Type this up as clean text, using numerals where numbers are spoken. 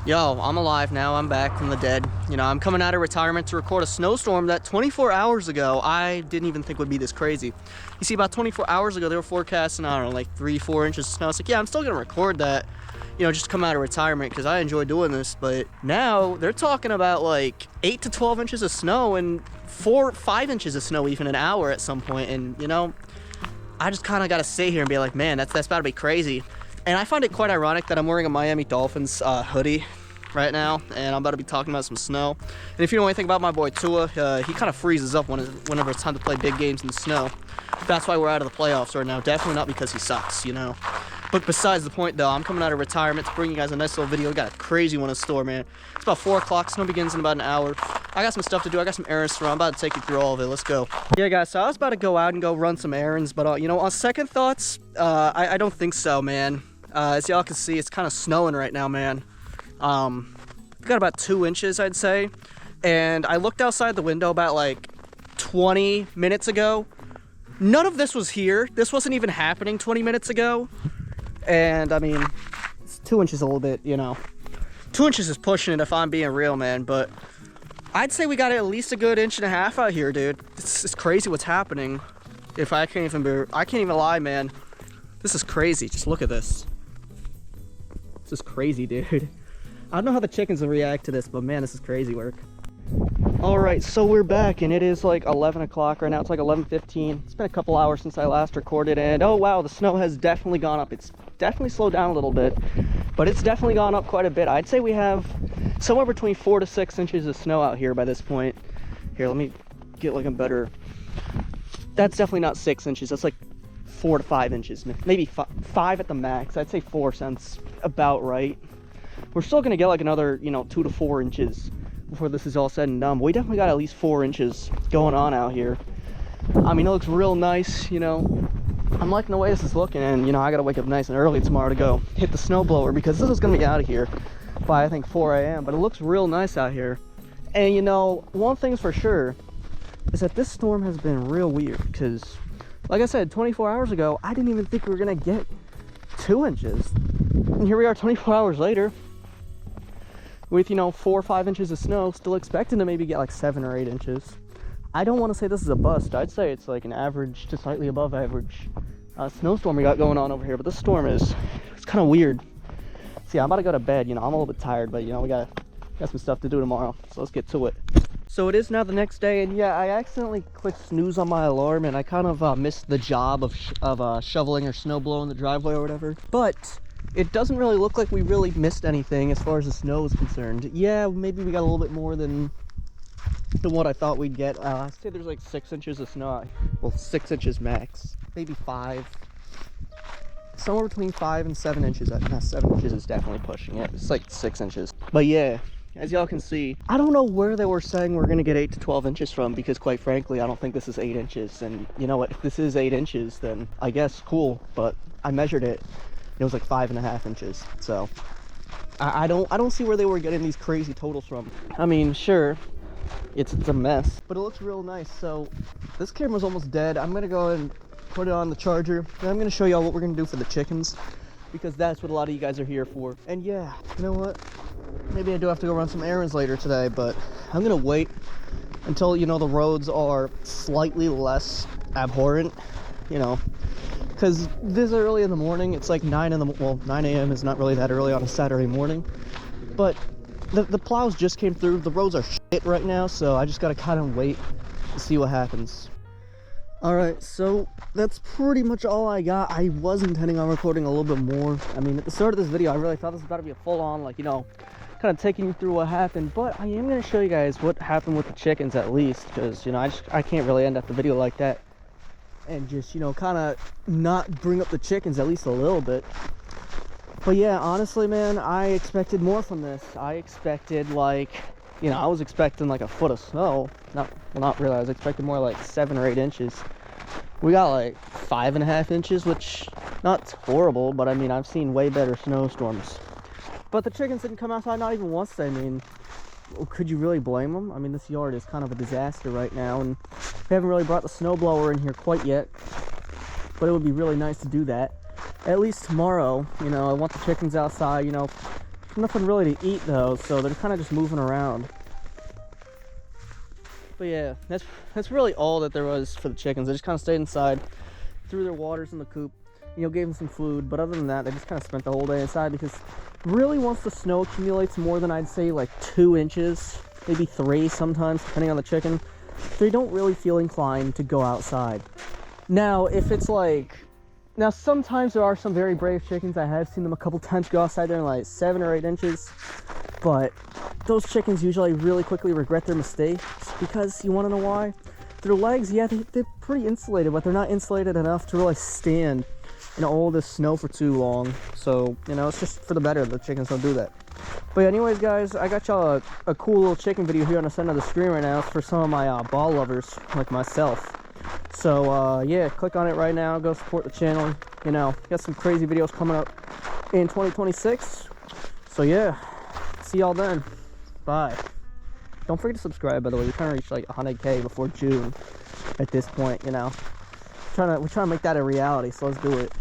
Yo, I'm alive now. I'm back from the dead. You know, I'm coming out of retirement to record a snowstorm that 24 hours ago, I didn't even think would be this crazy. You see, about 24 hours ago, they were forecasting, I don't know, like 3-4 inches of snow. I was like, yeah, I'm still gonna record that, you know, just to come out of retirement because I enjoy doing this. But now they're talking about like 8 to 12 inches of snow and 4-5 inches of snow even an hour at some point. And, you know, I just kind of got to sit here and be like, man, that's about to be crazy. And I find it quite ironic that I'm wearing a Miami Dolphins hoodie right now, and I'm about to be talking about some snow. And if you know anything about my boy Tua, he kind of freezes up whenever it's time to play big games in the snow. That's why we're out of the playoffs right now. Definitely not because he sucks, you know. But besides the point, though, I'm coming out of retirement to bring you guys a nice little video. We got a crazy one in store, man. It's about 4 o'clock. Snow begins in about an hour. I got some stuff to do. I got some errands to run. I'm about to take you through all of it. Let's go. Yeah, guys, so I was about to go out and go run some errands, but, you know, on second thoughts, I don't think so, man. As y'all can see, it's kind of snowing right now, man. We got about 2 inches, I'd say. And I looked outside the window about like 20 minutes ago. None of this was here. This wasn't even happening 20 minutes ago. And I mean, it's 2 inches a little bit, you know. 2 inches is pushing it if I'm being real, man. But I'd say we got at least a good 1.5 inches out here, dude. It's crazy what's happening. If I can't even lie, man. This is crazy. Just look at this. This is crazy, dude. I don't know how the chickens will react to this, but man, this is crazy work. All right, so we're back, and it is like 11 o'clock right now. It's like 11:15. It's been a couple hours since I last recorded, and oh wow, the snow has definitely gone up. It's definitely slowed down a little bit, but it's definitely gone up quite a bit. I'd say we have somewhere between 4 to 6 inches of snow out here by this point. Here, let me get like a better. That's definitely not 6 inches. That's like 4 to 5 inches, maybe 5 at the max. I'd say 4 sounds about right. We're still gonna get like another, you know, 2 to 4 inches before this is all said and done. But we definitely got at least 4 inches going on out here. I mean, it looks real nice, you know. I'm liking the way this is looking, and you know, I gotta wake up nice and early tomorrow to go hit the snowblower because this is gonna be out of here by I think 4 a.m. But it looks real nice out here. And you know, one thing's for sure is that this storm has been real weird because, like I said, 24 hours ago, I didn't even think we were gonna get 2 inches. And here we are 24 hours later with, you know, 4 or 5 inches of snow, still expecting to maybe get like 7 or 8 inches. I don't want to say this is a bust. I'd say it's like an average to slightly above average snowstorm we got going on over here. But this storm it's kind of weird. So yeah, I'm about to go to bed. You know, I'm a little bit tired, but you know, we got some stuff to do tomorrow. So let's get to it. So it is now the next day, and yeah, I accidentally clicked snooze on my alarm, and I kind of missed the job of shoveling or snow blowing the driveway or whatever. But it doesn't really look like we really missed anything as far as the snow is concerned. Yeah, maybe we got a little bit more than what I thought we'd get. I'd say there's like 6 inches of snow. Well, 6 inches max, maybe 5. Somewhere between 5 and 7 inches. 7 inches is definitely pushing it. It's like 6 inches. But yeah, as y'all can see, I don't know where they were saying we're gonna get 8 to 12 inches from, because quite frankly, I don't think this is 8 inches. And you know what? If this is 8 inches, then I guess cool. But I measured it. It was like 5.5 inches. So I don't see where they were getting these crazy totals from. I mean, sure, it's a mess, but it looks real nice. So this camera's almost dead. I'm gonna go and put it on the charger, and I'm gonna show y'all what we're gonna do for the chickens, because that's what a lot of you guys are here for. And yeah, you know what? Maybe I do have to go run some errands later today, but I'm gonna wait until, you know, the roads are slightly less abhorrent, you know. Because this early in the morning, it's like 9 a.m. is not really that early on a Saturday morning. But the plows just came through. The roads are shit right now, so I just gotta kind of wait to see what happens. Alright, so that's pretty much all I got. I was intending on recording a little bit more. I mean, at the start of this video, I really thought this was about to be a full-on, like, you know, kind of taking you through what happened. But I am going to show you guys what happened with the chickens at least, because, you know, I can't really end up the video like that and just, you know, kind of not bring up the chickens at least a little bit. But yeah, honestly, man, I expected more from this. I expected, like, you know, I was expecting like a foot of snow. Not really. I was expecting more like 7 or 8 inches. We got like 5.5 inches, which not horrible, but I mean, I've seen way better snowstorms. But the chickens didn't come outside, not even once. I mean, could you really blame them? I mean, this yard is kind of a disaster right now, and we haven't really brought the snowblower in here quite yet, but it would be really nice to do that. At least tomorrow, you know, I want the chickens outside, you know, Nothing really to eat though, so they're kind of just moving around. But yeah, that's really all that there was for the chickens. They just kind of stayed inside, threw their waters in the coop, you know, gave them some food. But other than that, they just kind of spent the whole day inside, because really once the snow accumulates more than, I'd say, like 2 inches, maybe 3 sometimes, depending on the chicken, they don't really feel inclined to go outside. Now, if it's like, now sometimes there are some very brave chickens. I have seen them a couple times go outside there in like 7 or 8 inches, but those chickens usually really quickly regret their mistakes, because you want to know why? Their legs, yeah, they're pretty insulated, but they're not insulated enough to really stand in all this snow for too long. So, you know, it's just for the better the chickens don't do that. But anyways, guys, I got y'all a cool little chicken video here on the center of the screen right now. It's for some of my ball lovers like myself. So yeah, click on it right now, go support the channel. You know, got some crazy videos coming up in 2026. So yeah, see y'all then. Bye. Don't forget to subscribe, by the way. We're trying to reach like 100K before June at this point, you know. We're trying to make that a reality, so let's do it.